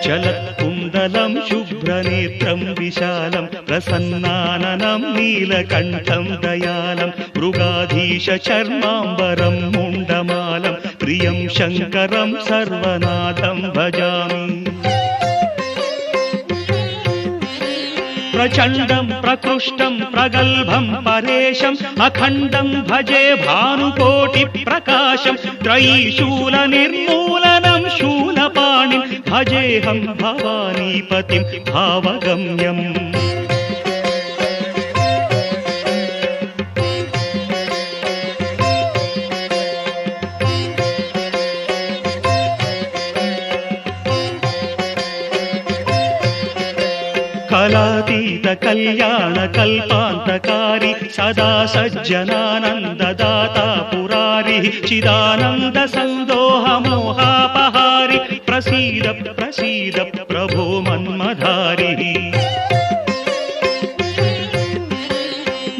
चलत्कुन्दलं शुभ्रनेत्रं विशालं प्रसन्नाननं नीलकण्ठं दयालं मृगाधीशचर्माम्बरं मुण्डमालं प्रियं शङ्करं सर्वनाथं भजामि। प्रचण्डं प्रकृष्टं प्रगल्भं परेशम् अखण्डं भजे भानुकोटिप्रकाशं त्रयीशूलनिर्मूलनं शूलपाणिं भजेऽहं भवानीपतिं भावगम्यम्। कलातीत कल्याण कल्पान्तकारी सदा सज्जनानन्ददाता पुरारी चिदानन्द सन्दोह मोहापहारी प्रसीद प्रसीद प्रभो मन्मधारी।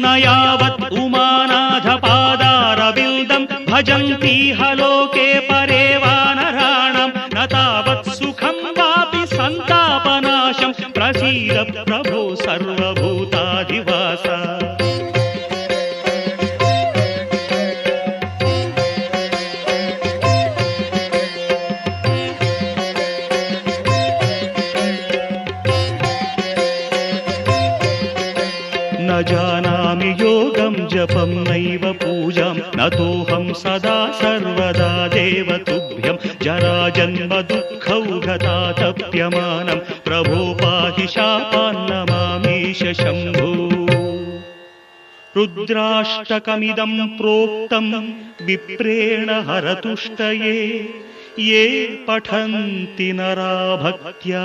न यावत् उमानाथ पादारविन्द भजन्तीह लोके परे वानराणां न तावत् सुखं वापि सन्तापनाशं प्रसीद प्रभो सर्वभूताधिवास न जानामि योगं जपं नैव पूजां नतोऽहं सदा सर्वदा देव तुभ्यं जराजन्म दुःखौघतातप्यमानं प्रभो पाहि शापान्नमामीश शम्भो रुद्राष्टकमिदं प्रोक्तं विप्रेण हरतुष्टये ये पठन्ति नरा भक्त्या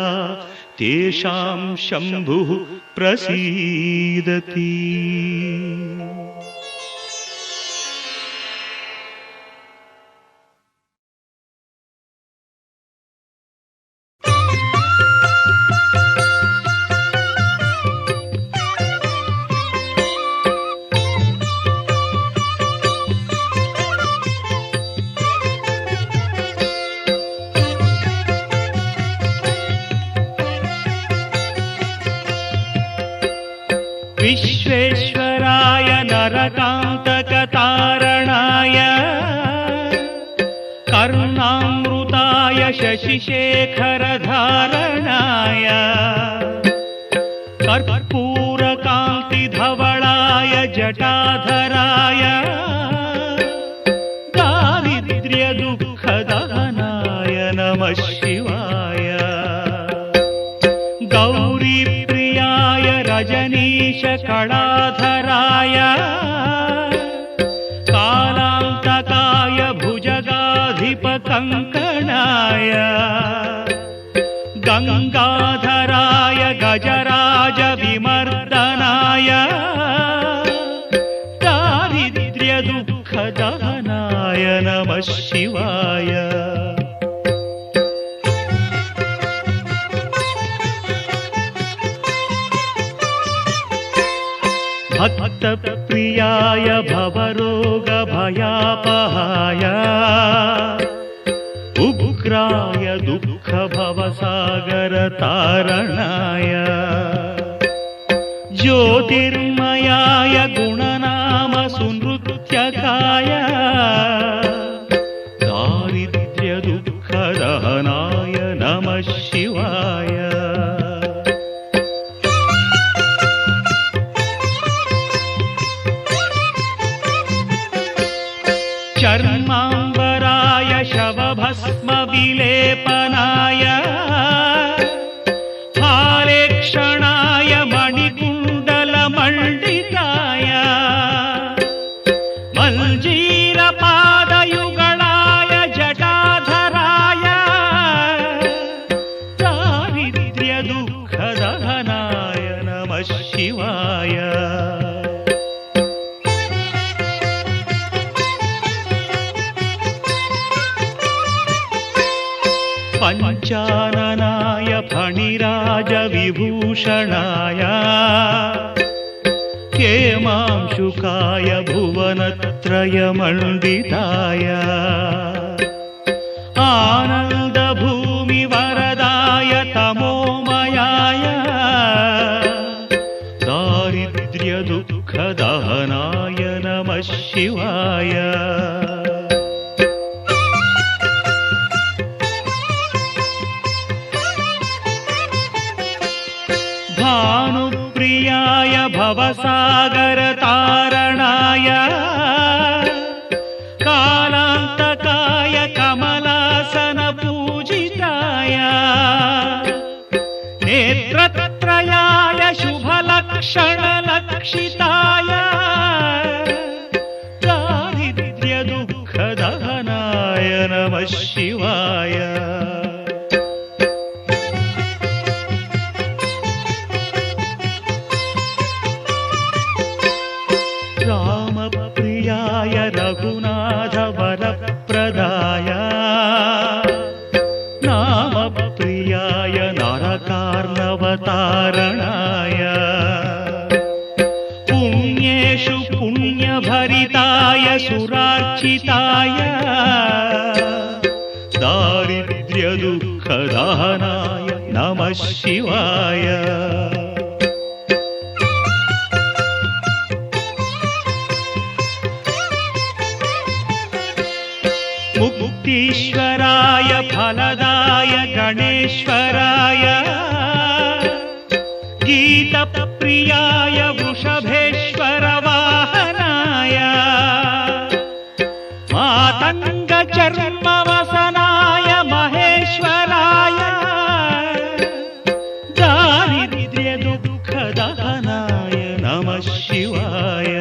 तेषां शम्भुः प्रसीदति। विश्वेश्वराय नरकान्तकतारणाय कर्णामृताय शशिशेखरधारणाय कर्पूरकान्तिधवलाय जटाधराय दारिद्र्यदुःखदहनाय नमः शिवाय गौरीप्रियाय रजनीश कलाधराय कालान्तकाय भुजगाधिपकङ्कणाय गङ्गाधराय गजराज विमर्दनाय दारिद्र्यदुःखदहनाय नमः शिवाय भक्तप्रियाय भवरोगभयापहाय उग्राय दुःखभवसागरतारणाय ज्योतिर्मयाय गुणनामसुनृत्यकाय दारिद्र्यदुःखदहनाय नमः शिवाय चर्माम्बराय शवभस्मविलेपनाय हालेक्षणाय मणिकुण्डलमण्डिताय मञ्जीरपादयुगलाय जटाधराय दारिद्र्यदुःखदहनाय नमः शिवाय पञ्चाननाय फणिराजविभूषणाय हेमांशुकाय भुवनत्रयमण्डिताय आनन्दभूमिवरदाय तमोमयाय दारिद्र्यदुःखदहनाय नमः शिवाय भानुप्रियाय भवसागरतारणाय कालान्तकाय कमलासनपूजिताय नेत्रत्रयाय शुभलक्षणलक्षिताय दारिद्र्यदुःखदहनाय नमः शिवाय रामप्रियाय रघुनाथवरप्रदाय नामप्रियाय नरकार्णवतारणाय पुण्येषु पुण्यभरिताय सुरार्चिताय दुःखदहनाय नमः शिवाय। मुक्तीश्वराय फलदाय गणेश्वराय गीतप्रियाय वृषभेश्वर वाहनाय मातङ्गचर्मवसनाय महेश्वराय दारिद्र्यदुःखदहनाय नमः शिवाय।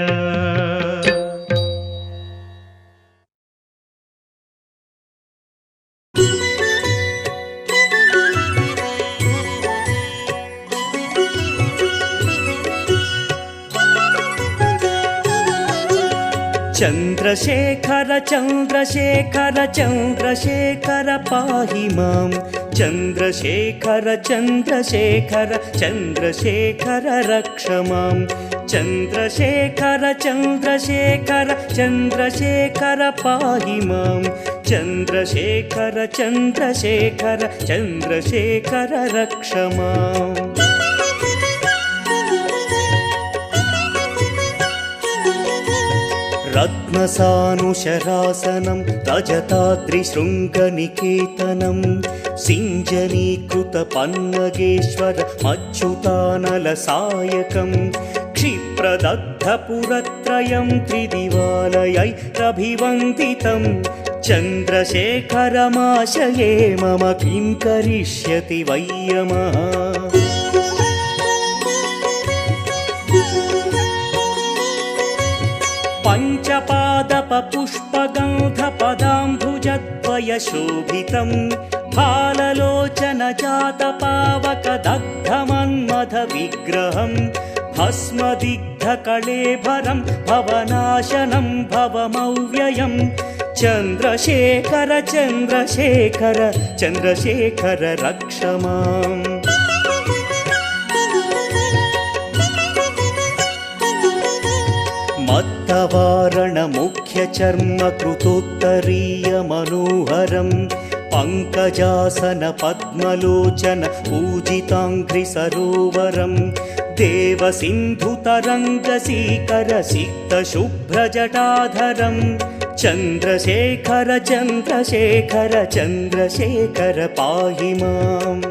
चन्द्रशेखर चन्द्रशेखर चन्द्रशेखर पाहि मां चन्द्रशेखर चन्द्रशेखर चन्द्रशेखर रक्ष मां चन्द्रशेखर चन्द्रशेखर चन्द्रशेखर पाहि मां चन्द्रशेखर चन्द्रशेखर चन्द्रशेखर रक्ष माम्। रत्नसानुशरासनं रजताद्रिशृङ्गनिकेतनं सिञ्जनीकृतपन्नगेश्वर मच्युतानलसायकं क्षिप्रदग्धपुरत्रयं त्रिदिवालयैरभिवन्दितं चन्द्रशेखरमाशये मम किं करिष्यति वै यमः। पञ्चपादपपुष्पगन्धपदाम्बुजद्वयशोभितं फाललोचनजातपावकदग्धमन्मथविग्रहं भस्मदिग्धकळेभरं भवनाशनं भवमव्ययं चन्द्रशेखर चन्द्रशेखर चन्द्रशेखर रक्ष माम्। मत्तवारणमुख्यचर्मकृतोत्तरीयमनोहरं पङ्कजासन पद्मलोचन पूजिताङ्घ्रिसरोवरं देवसिन्धुतरङ्गसीकरसिक्तशुभ्रजटाधरं चन्द्रशेखर चन्द्रशेखर चन्द्रशेखर पाहि माम्।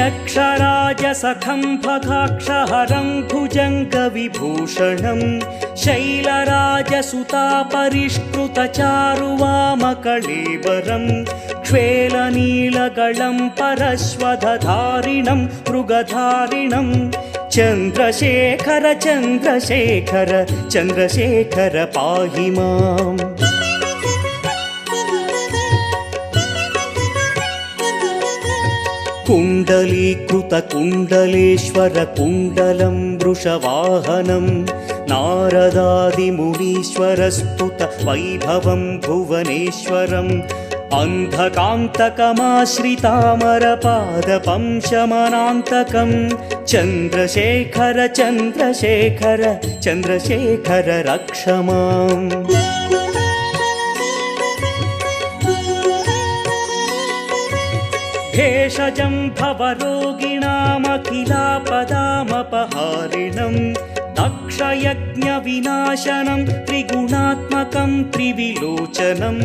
यक्षराजसखं भगाक्षहरं भुजङ्गविभूषणं शैलराजसुतापरिष्कृतचारुवामकळेबरं क्ष्वेलनीलगलं परश्वधधारिणं मृगधारिणं चन्द्रशेखर चन्द्रशेखर चन्द्रशेखर पाहि माम्। कुण्डलीकृतकुण्डलेश्वर कुण्डलं वृषवाहनं नारदादिमुनीश्वरस्तुत वैभवं भुवनेश्वरम् अन्धकान्तकमाश्रितामरपादपं शमनान्तकं चन्द्रशेखर चन्द्रशेखर चन्द्रशेखर रक्ष माम्। भेषजं भवरोगिणामखिलापदामपहारिणं दक्षयज्ञविनाशनं त्रिगुणात्मकं त्रिविलोचनं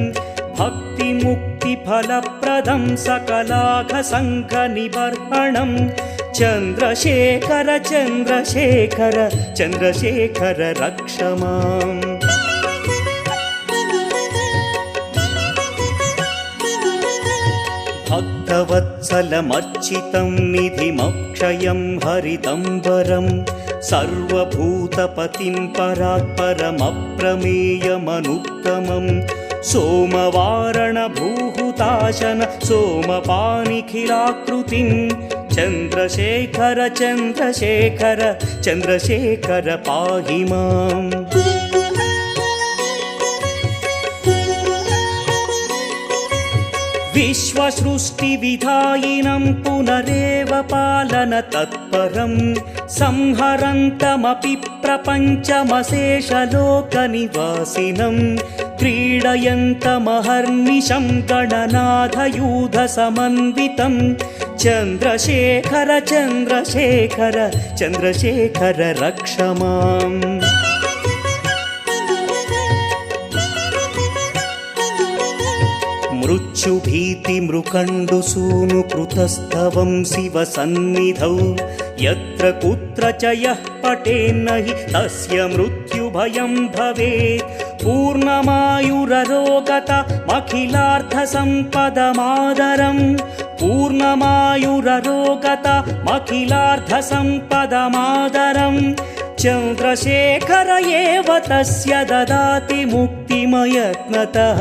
भक्तिमुक्तिफलप्रदं सकलाघसङ्घनिबर्हणं चन्द्रशेखर चन्द्रशेखर चन्द्रशेखर रक्ष माम्। भक्तवत्सलमर्चितं निधिमक्षयं हरितम्बरं सर्वभूतपतिं परात्परमप्रमेयमनुत्तमं सोमवारणभूहुताशन सोमपानिखिलाकृतिं चन्द्रशेखर चन्द्रशेखर चन्द्रशेखर पाहि माम्। विश्वसृष्टिविधायिनं पुनरेव पालन तत्परं संहरन्तमपि प्रपञ्चमशेषलोकनिवासिनं क्रीडयन्तमहर्निशं गणनाथयूधसमन्वितं चन्द्रशेखर चन्द्रशेखर चन्द्रशेखर रक्ष माम्। मृत्युभीतिमृकण्डुसूनु कृतस्तवं शिवसन्निधौ यत्र कुत्र च यः पठेन्न हि तस्य मृत्युभयं भवेत्। पूर्णमायुररोगतमखिलार्थसम्पदमादरं पूर्णमायुररोगतमखिलार्थसम्पदमादरं चन्द्रशेखर एव तस्य ददाति मुक्तिमयत्नतः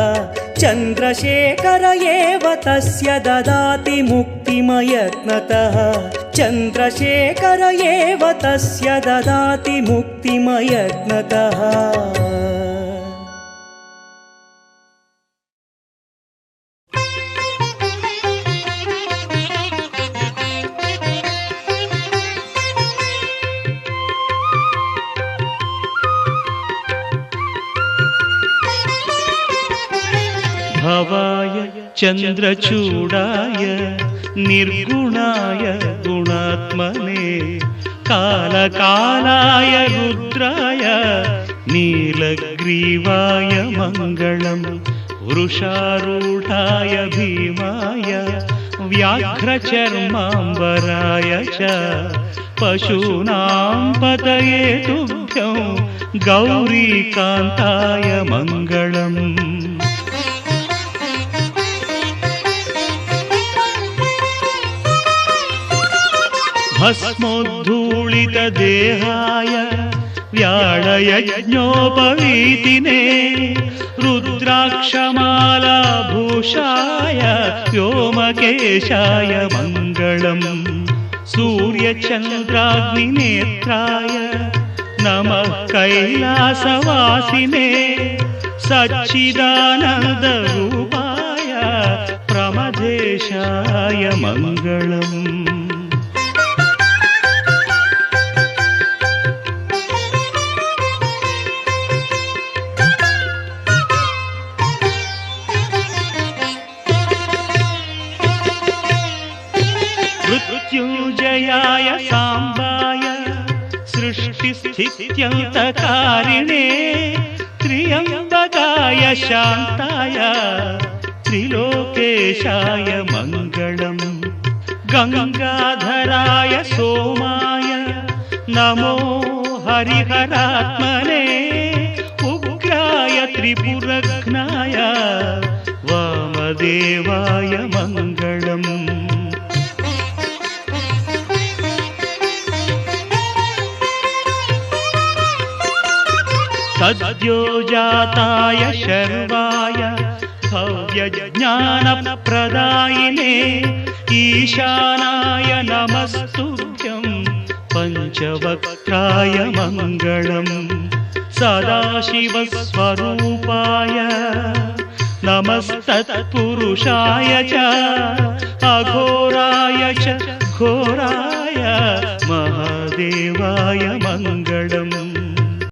चन्द्रशेखर एव तस्य ददाति मुक्तिमयत्नतः चन्द्रशेखर एव तस्य ददाति मुक्तिमयत्नतः। भवाय चन्द्रचूडाय निर्गुणाय गुणात्मने कालकालाय रुद्राय नीलग्रीवाय मङ्गलम्। वृषारूढाय भीमाय व्याघ्रचर्माम्बराय च पशूनां पतये तुभ्यं गौरीकान्ताय मङ्गलम्। भस्मोद्धूलितदेहाय व्याळयज्ञोपवीतिने रुद्राक्षमालाभूषाय व्योमकेशाय मङ्गलम्। सूर्यचन्द्राग्निनेत्राय नमः कैलासवासिने सच्चिदानन्दरूपाय प्रमदेशाय मङ्गलम्। मृत्युञ्जयाय साम्बाय सृष्टिस्थित्यन्तकारिणे त्र्यम्बकाय शान्ताय त्रिलोकेशाय मङ्गलम्। गङ्गाधराय सोमाय नमो हरिहरात्मने उग्राय त्रिपुरघ्नाय वामदेवाय मङ्गलम्। सद्योजाताय शर्वाय भव्यज्ञानप्रदायिने ईशानाय नमस्तुभ्यं पञ्चवक्त्राय मङ्गलम्। सदाशिवस्वरूपाय नमस्तत्पुरुषाय च